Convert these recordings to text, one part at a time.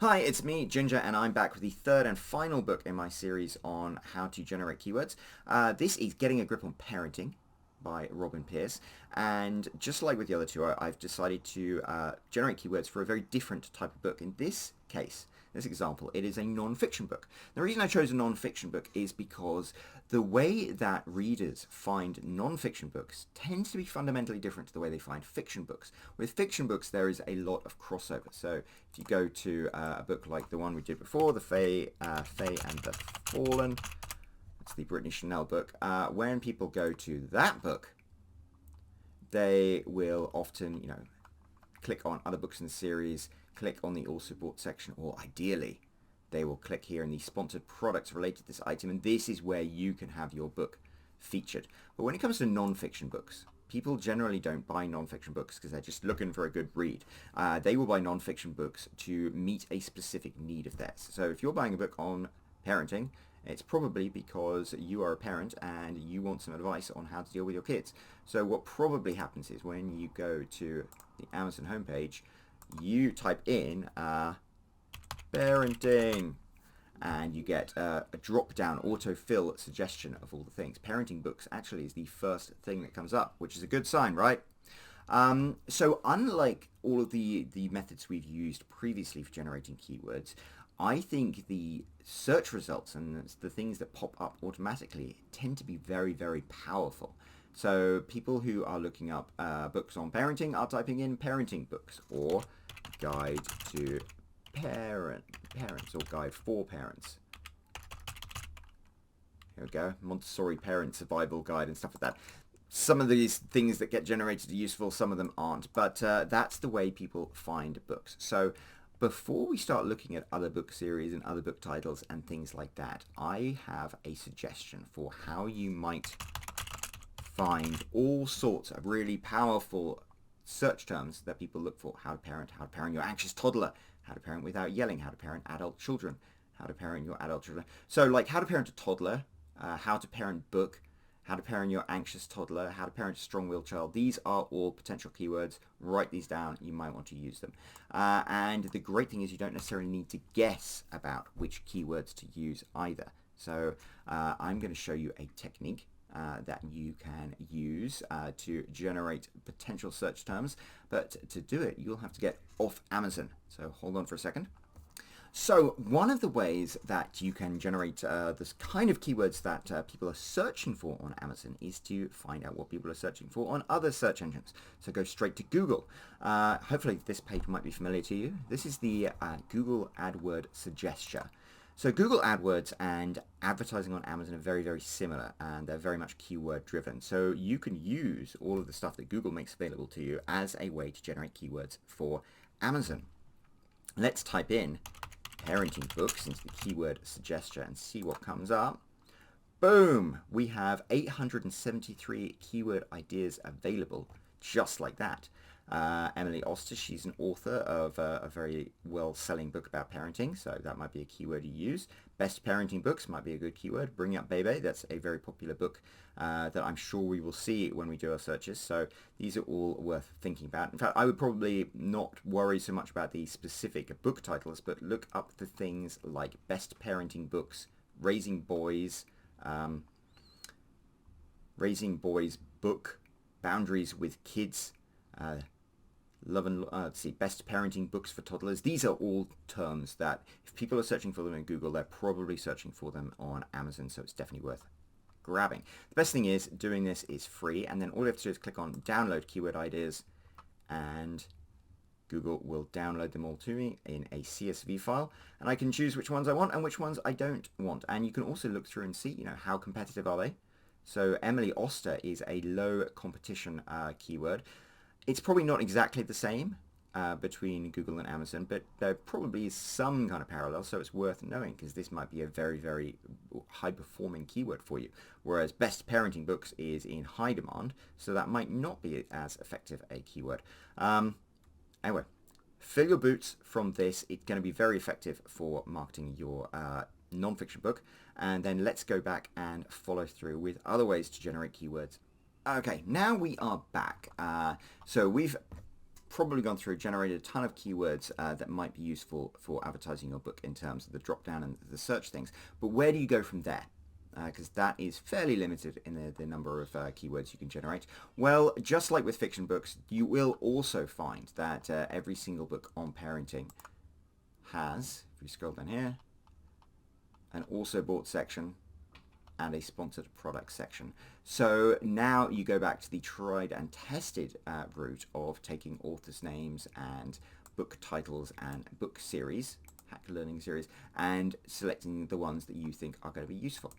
Hi, it's me, Ginger, and I'm back with the third and final book in my series on how to generate keywords. This is Getting a Grip on Parenting by Robin Pierce, and just like with the other two, I've decided to generate keywords for a very different type of book. In this case, this example, it is a non-fiction book. The reason I chose a non-fiction book is because the way that readers find non-fiction books tends to be fundamentally different to the way they find fiction books. With fiction books, there is a lot of crossover. So if you go to a book like the one we did before, The Fae and the Fallen, it's the Brittany Chanel book. When people go to that book, they will often, click on other books in the series, click on the all support section, or ideally, they will click here in the sponsored products related to this item, and this is where you can have your book featured. But when it comes to non-fiction books, people generally don't buy non-fiction books because they're just looking for a good read. They will buy non-fiction books to meet a specific need of theirs. So if you're buying a book on parenting, it's probably because you are a parent and you want some advice on how to deal with your kids. So what probably happens is when you go to the Amazon homepage, you type in parenting, and you get a drop-down autofill suggestion of all the things. Parenting books actually is the first thing that comes up, which is a good sign, right? So unlike all of the methods we've used previously for generating keywords, I think the search results and the things that pop up automatically tend to be very, very powerful. So people who are looking up books on parenting are typing in parenting books or guide to parents or guide for parents. Here we go, Montessori parent survival guide and stuff like that. Some of these things that get generated are useful, some of them aren't, but that's the way people find books. So before we start looking at other book series and other book titles and things like that, I have a suggestion for how you might find all sorts of really powerful search terms that people look for. How to parent your anxious toddler, how to parent without yelling, how to parent adult children, how to parent your adult children. So like how to parent a toddler, how to parent book, how to parent your anxious toddler, how to parent a strong-willed child. These are all potential keywords. Write these down. You might want to use them. And the great thing is you don't necessarily need to guess about which keywords to use either. So I'm going to show you a technique that you can use to generate potential search terms. But to do it, you'll have to get off Amazon. So hold on for a second. So one of the ways that you can generate this kind of keywords that people are searching for on Amazon is to find out what people are searching for on other search engines. So go straight to Google. Hopefully this page might be familiar to you. This is the Google AdWord suggestion. So Google AdWords and advertising on Amazon are very, very similar, and they're very much keyword driven. So you can use all of the stuff that Google makes available to you as a way to generate keywords for Amazon. Let's type in parenting books into the keyword suggestion and see what comes up. Boom! We have 873 keyword ideas available just like that. Emily Oster, she's an author of a very well-selling book about parenting, so that might be a keyword you use. Best parenting books might be a good keyword. Bring Up Baby, that's a very popular book that I'm sure we will see when we do our searches, so these are all worth thinking about. In fact, I would probably not worry so much about the specific book titles, but look up the things like best parenting books, raising boys book, boundaries with kids, let's see, best parenting books for toddlers. These are all terms that if people are searching for them in Google, they're probably searching for them on Amazon, so it's definitely worth grabbing. The best thing is doing this is free, and then all you have to do is click on download keyword ideas, and Google will download them all to me in a CSV file, and I can choose which ones I want and which ones I don't want. And you can also look through and see, how competitive are they. So Emily Oster is a low competition keyword. It's probably not exactly the same between Google and Amazon, but there probably is some kind of parallel, so it's worth knowing because this might be a very, very high-performing keyword for you. Whereas best parenting books is in high demand, so that might not be as effective a keyword. Anyway, fill your boots from this. It's going to be very effective for marketing your non-fiction book. And then let's go back and follow through with other ways to generate keywords. Okay, now we are back. So we've probably gone through, generated a ton of keywords that might be useful for advertising your book in terms of the drop down and the search things. But where do you go from there? Because that is fairly limited in the number of keywords you can generate. Well, just like with fiction books, you will also find that every single book on parenting has, if you scroll down here, an also bought section and a sponsored product section. So now you go back to the tried and tested route of taking authors' names and book titles and book series, hack learning series, and selecting the ones that you think are going to be useful.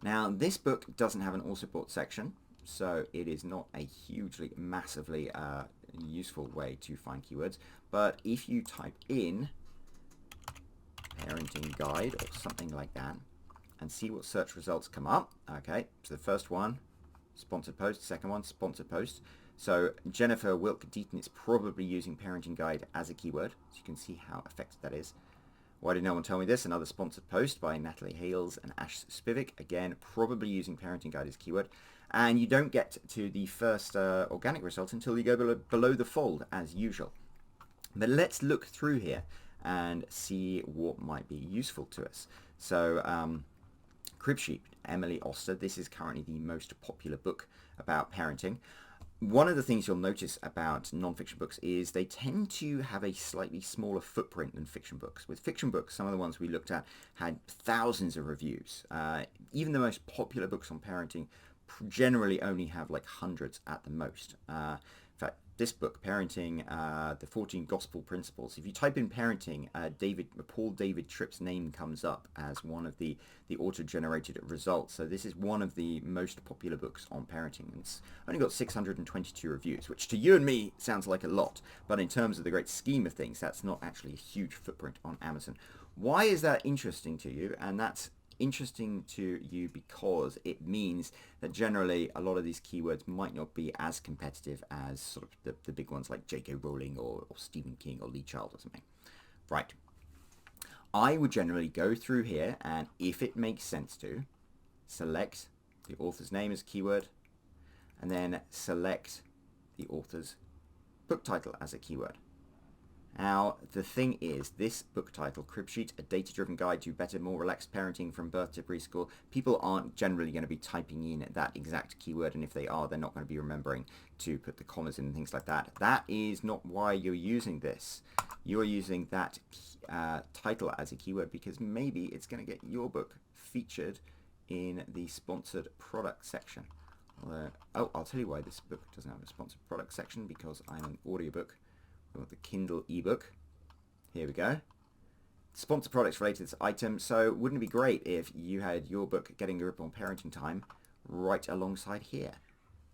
Now, this book doesn't have an also bought section, so it is not a hugely, massively useful way to find keywords. But if you type in parenting guide or something like that and see what search results come up, okay, so the first one, sponsored post, second one, sponsored post. So Jennifer Wilk Deaton is probably using parenting guide as a keyword, so you can see how effective that is. Why did no one tell me this? Another sponsored post by Natalie Hales and Ash Spivak. Again, probably using parenting guide as keyword. And you don't get to the first organic result until you go below the fold, as usual. But let's look through here and see what might be useful to us. So, Crib Sheet, Emily Oster. This is currently the most popular book about parenting. One of the things you'll notice about non-fiction books is they tend to have a slightly smaller footprint than fiction books. With fiction books, some of the ones we looked at had thousands of reviews. Even the most popular books on parenting generally only have like hundreds at the most. In fact, this book, Parenting, the 14 Gospel Principles, if you type in parenting, Paul David Tripp's name comes up as one of the auto-generated results. So this is one of the most popular books on parenting. It's only got 622 reviews, which to you and me sounds like a lot. But in terms of the great scheme of things, that's not actually a huge footprint on Amazon. Why is that interesting to you? And that's interesting to you because it means that generally a lot of these keywords might not be as competitive as sort of the big ones like J.K. Rowling or Stephen King or Lee Child or something. Right. I would generally go through here and if it makes sense to, select the author's name as a keyword and then select the author's book title as a keyword. Now, the thing is, this book title, Crib Sheet, A Data-Driven Guide to Better, More Relaxed Parenting from Birth to Preschool, people aren't generally going to be typing in that exact keyword, and if they are, they're not going to be remembering to put the commas in and things like that. That is not why you're using this. You're using that title as a keyword because maybe it's going to get your book featured in the sponsored product section. Oh, I'll tell you why this book doesn't have a sponsored product section, because I'm an audiobook. The Kindle ebook. Here we go. Sponsored products related to this item. So wouldn't it be great if you had your book Getting a Grip on Parenting Time right alongside here?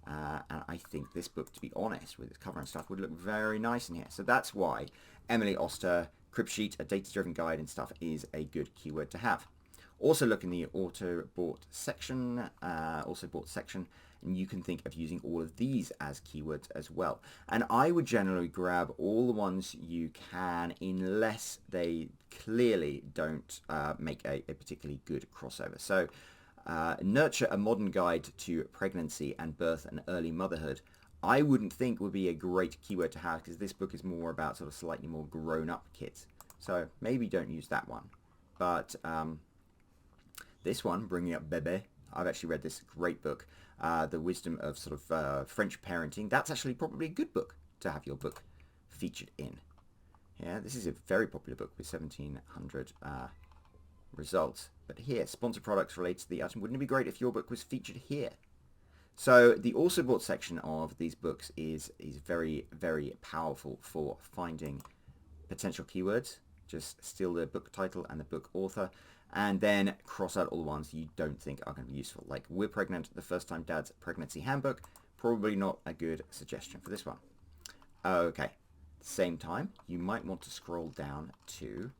And I think this book, to be honest, with its cover and stuff, would look very nice in here. So that's why Emily Oster, Crib Sheet, A Data-Driven Guide and stuff is a good keyword to have. Also look in the auto bought section, and you can think of using all of these as keywords as well. And I would generally grab all the ones you can unless they clearly don't make a particularly good crossover. So Nurture, a Modern Guide to Pregnancy and Birth and Early Motherhood, I wouldn't think would be a great keyword to have because this book is more about sort of slightly more grown-up kids. So maybe don't use that one. But this one, Bringing Up Bebe, I've actually read this great book, The Wisdom of sort of French Parenting. That's actually probably a good book to have your book featured in. Yeah, this is a very popular book with 1,700 results. But here, sponsored products related to the item. Wouldn't it be great if your book was featured here? So the also bought section of these books is very, very powerful for finding potential keywords. Just steal the book title and the book author, and then cross out all the ones you don't think are going to be useful. Like We're Pregnant, The First Time Dad's Pregnancy Handbook. Probably not a good suggestion for this one. Okay, same time, you might want to scroll down to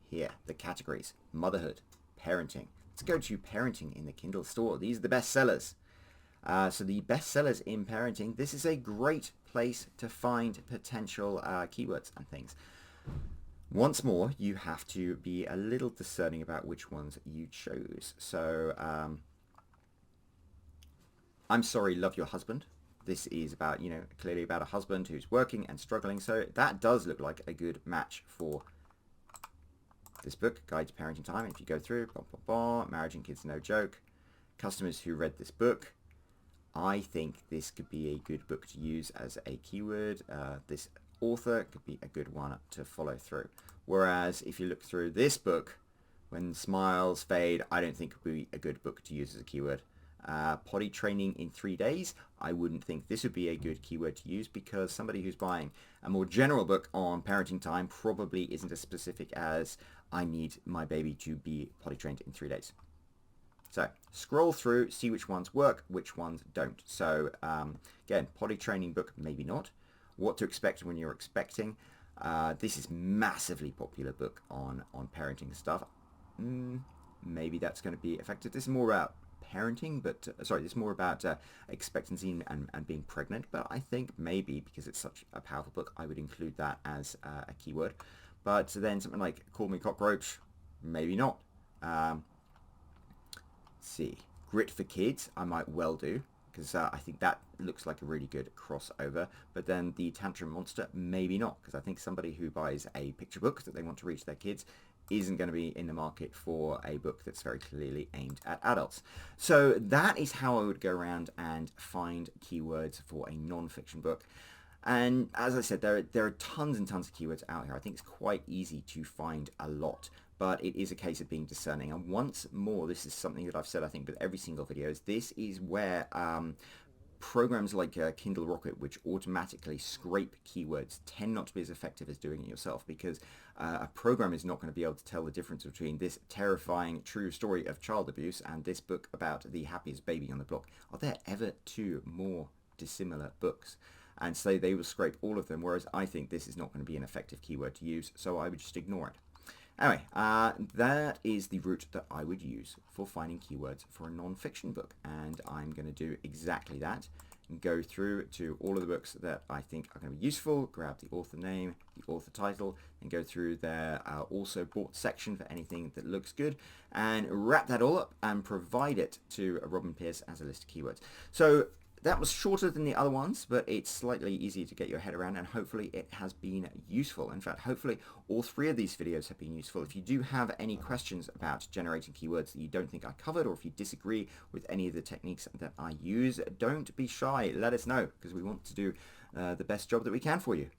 here, the categories, motherhood, parenting. Let's go to parenting in the Kindle store. These are the best sellers. So the best sellers in parenting, this is a great place to find potential keywords and things. Once more, you have to be a little discerning about which ones you chose. So I'm sorry, love your husband. This is about, clearly about a husband who's working and struggling. So that does look like a good match for this book, Guide to Parenting Time. If you go through, blah, blah, blah, Marriage and Kids No Joke, customers who read this book, I think this could be a good book to use as a keyword. This author could be a good one to follow through. Whereas if you look through this book, When Smiles Fade, I don't think it would be a good book to use as a keyword. Potty training in 3 days, I wouldn't think this would be a good keyword to use, because somebody who's buying a more general book on parenting time probably isn't as specific as I need my baby to be potty trained in 3 days. So scroll through, see which ones work, which ones don't. So again, potty training book, maybe not. What to expect when you're expecting. This is massively popular book on parenting stuff. Maybe that's going to be effective. This is more about parenting, but this is more about expectancy and being pregnant. But I think maybe because it's such a powerful book, I would include that as a keyword. But then something like Call Me Cockroach, maybe not. See, Grit for Kids, I might well do, because I think that looks like a really good crossover. But then the Tantrum Monster, maybe not, because I think somebody who buys a picture book that they want to read to their kids isn't going to be in the market for a book that's very clearly aimed at adults. So that is how I would go around and find keywords for a non-fiction book. And as I said, there are tons and tons of keywords out here. I think it's quite easy to find a lot, but it is a case of being discerning. And once more, this is something that I've said, I think, with every single video, is this is where programs like Kindle Rocket, which automatically scrape keywords, tend not to be as effective as doing it yourself, because a program is not going to be able to tell the difference between this terrifying true story of child abuse and this book about the happiest baby on the block. Are there ever two more dissimilar books? And so they will scrape all of them, whereas I think this is not going to be an effective keyword to use, so I would just ignore it. Anyway, that is the route that I would use for finding keywords for a non-fiction book, and I'm going to do exactly that and go through to all of the books that I think are going to be useful, grab the author name, the author title, and go through their also bought section for anything that looks good, and wrap that all up and provide it to Robin Pierce as a list of keywords. So that was shorter than the other ones, but it's slightly easier to get your head around, and hopefully it has been useful. In fact, hopefully all three of these videos have been useful. If you do have any questions about generating keywords that you don't think I covered, or if you disagree with any of the techniques that I use, don't be shy. Let us know, because we want to do the best job that we can for you.